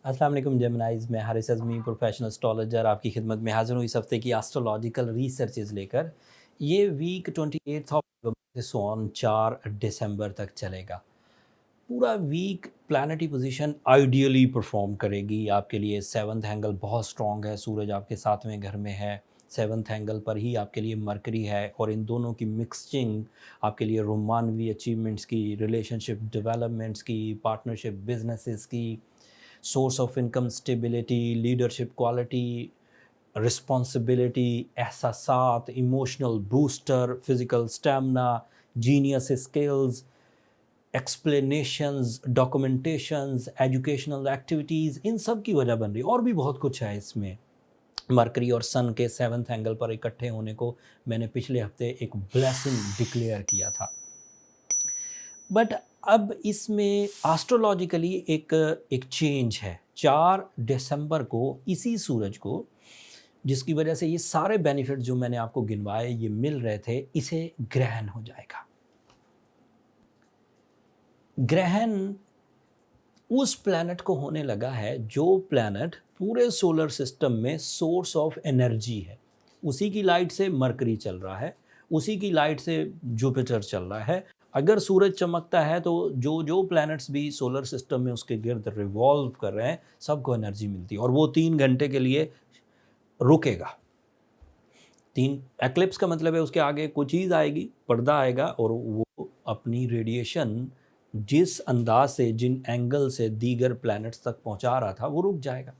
अस्सलाम वालेकुम जेमिनाइज, मैं हारिस अज़मी प्रोफेशनल एस्ट्रोलॉजर आपकी खिदमत में हाज़िर हूँ इस हफ्ते की एस्ट्रोलॉजिकल रिसर्चेज लेकर। ये वीक 28 से ऑन 4 दिसंबर तक चलेगा। पूरा week planetary position ideally perform करेगी आपके लिए। सेवन्थ एंगल बहुत स्ट्रॉन्ग है, सूरज आपके 7वें घर में है, सेवन्थ एंगल पर ही आपके लिए मरकरी है, और इन दोनों की मिक्सचिंग आपके लिए रोमानवी अचीवमेंट्स की, रिलेशनशिप डेवलपमेंट्स की, पार्टनरशिप बिजनेसेस की, source of income stability, leadership quality, responsibility, एहसासात, emotional booster, physical stamina, genius skills, explanations, documentations, educational activities, इन सब की वजह बन रही है। और भी बहुत कुछ है इसमें। मरकरी और सन के सेवन्थ एंगल पर इकट्ठे होने को मैंने पिछले हफ्ते एक ब्लेसिंग डिक्लेयर किया था। बट अब इसमें एस्ट्रोलॉजिकली एक चेंज है। 4 दिसंबर को इसी सूरज को, जिसकी वजह से ये सारे बेनिफिट जो मैंने आपको गिनवाए ये मिल रहे थे, इसे ग्रहण हो जाएगा। ग्रहण उस प्लैनेट को होने लगा है जो प्लैनेट पूरे सोलर सिस्टम में सोर्स ऑफ एनर्जी है। उसी की लाइट से मरकरी चल रहा है, उसी की लाइट से जुपिटर चल रहा है। अगर सूरज चमकता है तो जो जो प्लैनेट्स भी सोलर सिस्टम में उसके गिर्द रिवॉल्व कर रहे हैं, सबको एनर्जी मिलती है, और वो 3 घंटे के लिए रुकेगा। 3 एक्लिप्स का मतलब है उसके आगे कोई चीज़ आएगी, पर्दा आएगा, और वो अपनी रेडिएशन जिस अंदाज से, जिन एंगल से दीगर प्लैनेट्स तक पहुंचा रहा था, वो रुक जाएगा।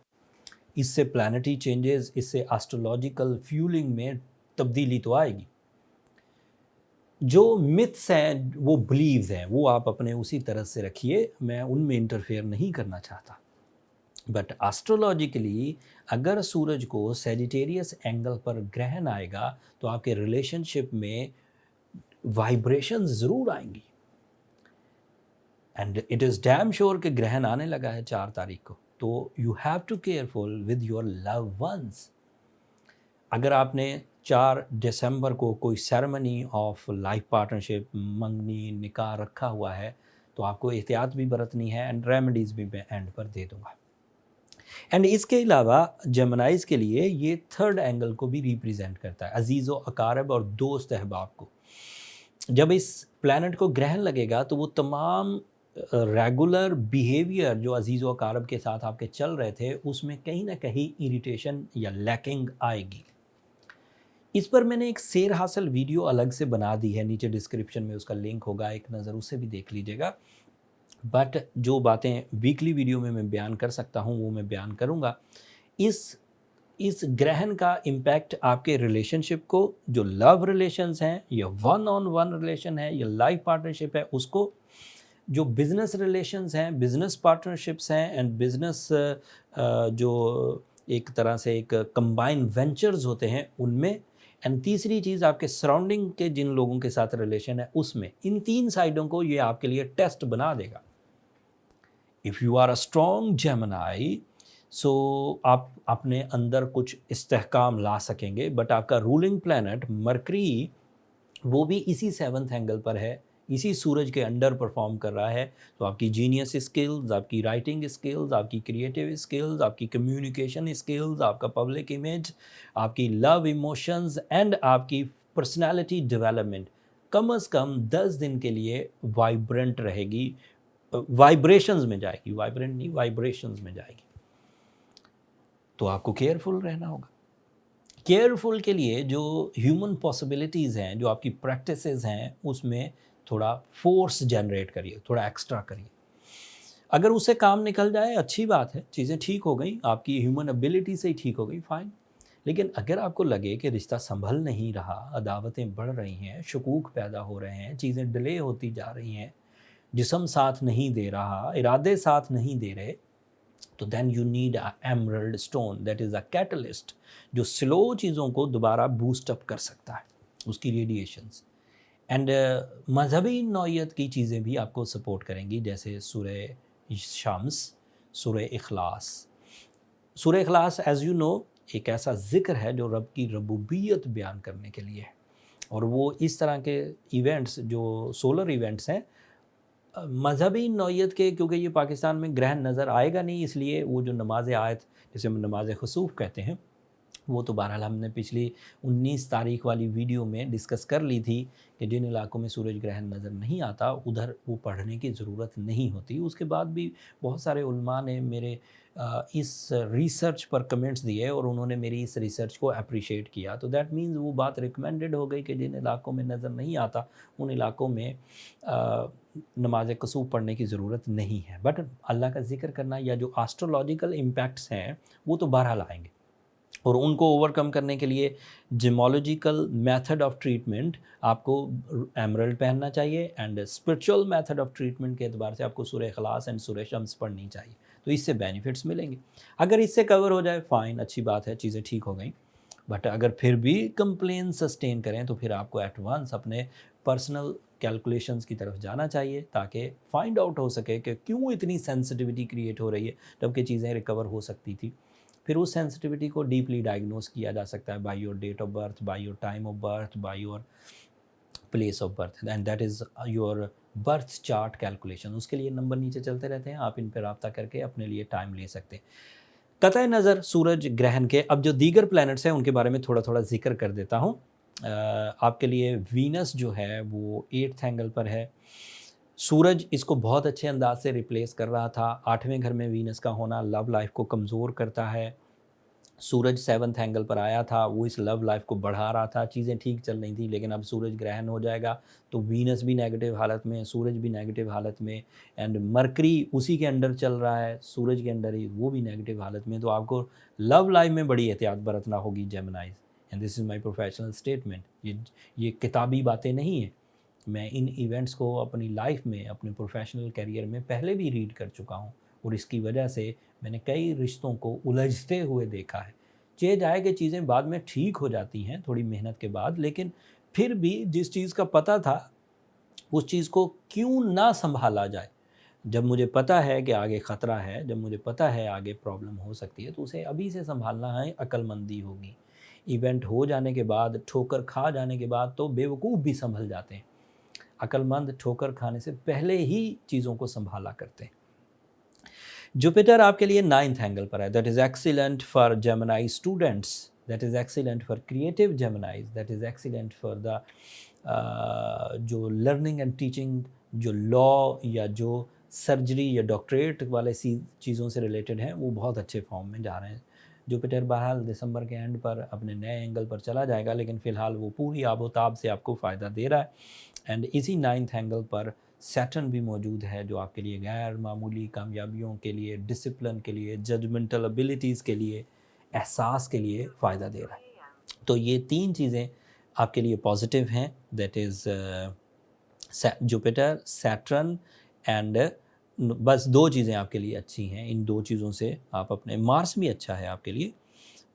इससे प्लैनेटरी चेंजेस, इससे एस्ट्रोलॉजिकल फ्यूलिंग में तब्दीली तो आएगी। जो मिथ्स हैं, वो बिलीव्स हैं, वो आप अपने उसी तरह से रखिए, मैं उनमें इंटरफेयर नहीं करना चाहता। बट एस्ट्रोलॉजिकली अगर सूरज को सैजिटेरियस एंगल पर ग्रहण आएगा तो आपके रिलेशनशिप में वाइब्रेशंस ज़रूर आएंगी। And it is damn sure कि ग्रहण आने लगा है 4 तारीख को, तो you have to careful with your love ones. अगर आपने 4 दिसंबर को कोई सेरेमनी ऑफ लाइफ पार्टनरशिप, मंगनी, निकाह रखा हुआ है, तो आपको एहतियात भी बरतनी है, एंड रेमेडीज़ भी मैं एंड पर दे दूंगा। एंड इसके अलावा जेमिनाइज के लिए ये 3rd एंगल को भी रिप्रेजेंट करता है, अजीज़ो अकारब और दोस्त अहबाब को। जब इस प्लैनेट को ग्रहण लगेगा तो वो तमाम रेगुलर बिहेवियर जो अजीज़ व अकारब के साथ आपके चल रहे थे, उसमें कहीं ना कहीं इरिटेशन या लैकिंग आएगी। इस पर मैंने एक सेर हासिल वीडियो अलग से बना दी है, नीचे डिस्क्रिप्शन में उसका लिंक होगा, एक नज़र उसे भी देख लीजिएगा। बट जो बातें वीकली वीडियो में मैं बयान कर सकता हूँ वो मैं बयान करूँगा। इस ग्रहण का इम्पैक्ट आपके रिलेशनशिप को, जो लव रिलेशंस हैं या 1-on-1 रिलेशन है या लाइफ पार्टनरशिप है उसको, जो बिज़नेस रिलेशंस हैं, बिज़नेस पार्टनरशिप्स हैं, एंड बिज़नेस जो एक तरह से एक कंबाइन वेंचर्स होते हैं उनमें, एंड तीसरी चीज़ आपके सराउंडिंग के जिन लोगों के साथ रिलेशन है उसमें। इन 3 साइडों को ये आपके लिए टेस्ट बना देगा। If you are a strong Gemini, so आप अपने अंदर कुछ इस्तेहकाम ला सकेंगे। बट आपका रूलिंग प्लैनेट मरकरी, वो भी इसी 7th एंगल पर है, इसी सूरज के अंडर परफॉर्म कर रहा है। तो आपकी जीनियस स्किल्स, आपकी राइटिंग स्किल्स, आपकी क्रिएटिव स्किल्स, आपकी कम्युनिकेशन स्किल्स, आपका पब्लिक इमेज, आपकी लव इमोशंस, एंड आपकी पर्सनालिटी डेवलपमेंट कम से कम 10 दिन के लिए वाइब्रेंट रहेगी, वाइब्रेशंस में जाएगी, वाइब्रेंट नहीं, वाइब्रेशंस में जाएगी। तो आपको केयरफुल रहना होगा। केयरफुल के लिए जो ह्यूमन पॉसिबिलिटीज़ हैं, जो आपकी प्रैक्टिसेस हैं, उसमें थोड़ा फोर्स जनरेट करिए, थोड़ा एक्स्ट्रा करिए। अगर उससे काम निकल जाए अच्छी बात है, चीज़ें ठीक हो गई, आपकी ह्यूमन एबिलिटी से ही ठीक हो गई, फाइन। लेकिन अगर आपको लगे कि रिश्ता संभल नहीं रहा, अदावतें बढ़ रही हैं, शकूक पैदा हो रहे हैं, चीज़ें डिले होती जा रही हैं, जिस्म साथ नहीं दे रहा, इरादे साथ नहीं दे रहे, तो then you need a emerald stone, that is a catalyst, जो स्लो चीज़ों को दोबारा बूस्ट अप कर सकता है, उसकी रेडिएशंस। एंड मजहबी नौइयत की चीज़ें भी आपको सपोर्ट करेंगी, जैसे सूरह शम्स, सूरह इखलास। सूरह इखलास एज़ यू नो एक ऐसा ज़िक्र है जो रब की रबूबियत बयान करने के लिए है, और वो इस तरह के इवेंट्स जो सोलर इवेंट्स हैं मज़हबी नौइयत के, क्योंकि ये पाकिस्तान में ग्रहण नज़र आएगा नहीं, इसलिए वो जो नमाज आयत जिसे हम नमाज खसूफ कहते हैं, वो तो बहरहाल हमने पिछली 19 तारीख वाली वीडियो में डिस्कस कर ली थी कि जिन इलाकों में सूरज ग्रहण नज़र नहीं आता उधर वो पढ़ने की ज़रूरत नहीं होती। उसके बाद भी बहुत सारे उलमा ने मेरे इस रिसर्च पर कमेंट्स दिए और उन्होंने मेरी इस रिसर्च को अप्रिशिएट किया, तो दैट मीन्स वो बात रिकमेंडेड हो गई कि जिन इलाकों में नज़र नहीं आता उन इलाकों में नमाज कसूफ पढ़ने की ज़रूरत नहीं है। बट अल्लाह का ज़िक्र करना या जो एस्ट्रोलॉजिकल इम्पैक्ट्स हैं वो तो बहरहाल आएंगे, और उनको ओवरकम करने के लिए जिमोलॉजिकल मेथड ऑफ ट्रीटमेंट आपको एमरल्ड पहनना चाहिए, and spiritual method of treatment के एतबार से आपको सूरह इखलास एंड सूरह शम्स पढ़नी चाहिए, तो इससे बेनिफिट्स मिलेंगे। अगर इससे कवर हो जाए फ़ाइन, अच्छी बात है, चीज़ें ठीक हो गई। बट अगर फिर भी कंप्लेन सस्टेन करें तो फिर आपको एडवांस अपने पर्सनल कैलकुलेशंस की तरफ जाना चाहिए, ताकि फाइंड आउट हो सके कि क्यों इतनी सेंसिटिविटी क्रिएट हो रही है, जबकि चीज़ें रिकवर हो सकती थी। फिर उस सेंसिटिविटी को डीपली डायग्नोस किया जा सकता है by your date of birth, by your time of birth, by your place of birth, and that is your birth chart calculation. उसके लिए नंबर नीचे चलते रहते हैं, आप इन पर रब्ता करके अपने लिए टाइम ले सकते हैं। कतई नज़र सूरज ग्रहण के अब जो दीगर प्लैनेट्स हैं उनके बारे में थोड़ा थोड़ा जिक्र कर देता हूँ। आपके लिए वीनस जो है वो 8th एंगल पर है। सूरज इसको बहुत अच्छे अंदाज से रिप्लेस कर रहा था। 8वें घर में वीनस का होना लव लाइफ को कमज़ोर करता है। सूरज 7th एंगल पर आया था, वो इस लव लाइफ को बढ़ा रहा था, चीज़ें ठीक चल रही थी, लेकिन अब सूरज ग्रहण हो जाएगा तो वीनस भी नेगेटिव हालत में, सूरज भी नेगेटिव हालत में, एंड मरकरी उसी के अंडर चल रहा है, सूरज के अंडर ही, वो भी नेगेटिव हालत में। तो आपको लव लाइफ में बड़ी एहतियात बरतना होगी जेमिनाइज, and this is my professional statement. ये किताबी बातें नहीं हैं, मैं इन इवेंट्स को अपनी लाइफ में, अपने प्रोफेशनल करियर में पहले भी रीड कर चुका हूँ, और इसकी वजह से मैंने कई रिश्तों को उलझते हुए देखा है। चेंज आए कि चीज़ें बाद में ठीक हो जाती हैं थोड़ी मेहनत के बाद, लेकिन फिर भी जिस चीज़ का पता था उस चीज़ को क्यों ना संभाला जाए। जब मुझे पता है कि आगे ख़तरा है, जब मुझे पता है आगे प्रॉब्लम हो सकती है, तो उसे अभी से संभालना है, अक्लमंदी होगी। इवेंट हो जाने के बाद, ठोकर खा जाने के बाद तो बेवकूफ़ भी संभल जाते हैं। अक्लमंद ठोकर खाने से पहले ही चीज़ों को संभाला करते हैं। जुपिटर आपके लिए 9th एंगल पर है, that is excellent for Gemini students, that is excellent for creative जेमिनाइज, that is excellent for the जो लर्निंग एंड टीचिंग, जो लॉ या जो सर्जरी या डॉक्टरेट वाले चीज़ों से रिलेटेड हैं, वो बहुत अच्छे फॉर्म में जा रहे हैं। जुपिटर बहरहाल दिसंबर के एंड पर अपने नए एंगल पर चला जाएगा, लेकिन फ़िलहाल वो पूरी आबोताब से आपको फ़ायदा दे रहा है। एंड इसी 9th एंगल पर सैटर्न भी मौजूद है, जो आपके लिए गैर मामूली कामयाबियों के लिए, डिसिप्लिन के लिए, जजमेंटल एबिलिटीज़ के लिए, एहसास के लिए फ़ायदा दे रहा है। तो ये 3 चीज़ें आपके लिए पॉजिटिव हैं, that is Jupiter, Saturn, and बस 2 चीज़ें आपके लिए अच्छी हैं। इन 2 चीज़ों से आप अपने, मार्स भी अच्छा है आपके लिए,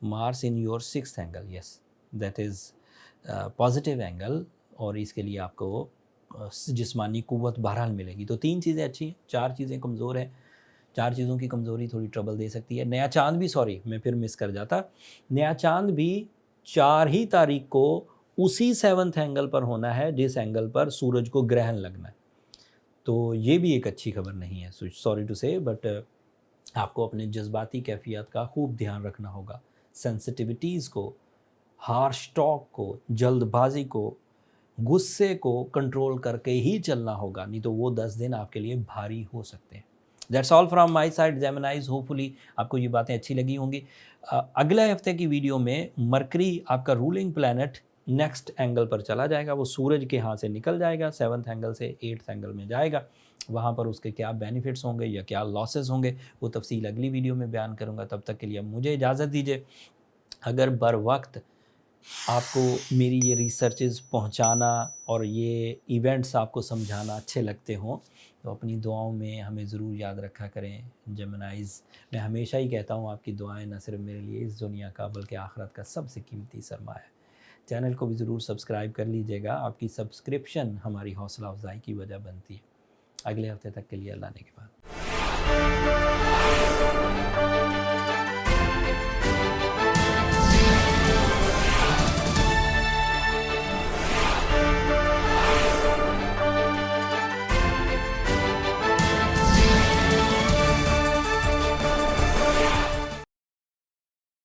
Mars in your 6th angle, yes that is positive angle, और इसके लिए आपको जिस्मानी कुव्वत बहरहाल मिलेगी। तो 3 चीज़ें अच्छी हैं, 4 चीज़ें कमज़ोर हैं। 4 चीज़ों की कमज़ोरी थोड़ी ट्रबल दे सकती है। नया चाँद भी, सॉरी मैं फिर मिस कर जाता, नया चाँद भी 4 ही तारीख को उसी 7th एंगल पर होना है जिस एंगल पर सूरज को ग्रहण लगना है। तो ये भी एक अच्छी खबर नहीं है, सॉरी टू से, बट आपको अपने जज्बाती कैफियत का खूब ध्यान रखना होगा। सेंसिटिविटीज़ को, हार्श टॉक को, जल्दबाजी को, गुस्से को कंट्रोल करके ही चलना होगा, नहीं तो वो 10 दिन आपके लिए भारी हो सकते हैं। That's all from my side जेमिनाइज, hopefully आपको ये बातें अच्छी लगी होंगी। अगले हफ्ते की वीडियो में मरकरी आपका रूलिंग प्लैनेट नेक्स्ट एंगल पर चला जाएगा, वो सूरज के यहाँ से निकल जाएगा, 7th एंगल से 8th एंगल में जाएगा। वहाँ पर उसके क्या बेनिफिट्स होंगे या क्या लॉसेस होंगे, वो तफसील अगली वीडियो में बयान करूँगा। तब तक के लिए मुझे इजाज़त दीजिए। अगर बर वक्त आपको मेरी ये रिसर्चेज़ पहुंचाना और ये इवेंट्स आपको समझाना अच्छे लगते हों, तो अपनी दुआओं में हमें ज़रूर याद रखा करें। जेमिनाइज़, मैं हमेशा ही कहता हूँ, आपकी दुआएं न सिर्फ मेरे लिए इस दुनिया का बल्कि आखिरत का सबसे कीमती सरमाया है। चैनल को भी ज़रूर सब्सक्राइब कर लीजिएगा, आपकी सब्सक्रिप्शन हमारी हौसला अफजाई की वजह बनती है। अगले हफ्ते तक के लिए अल्लाह ने के बाद।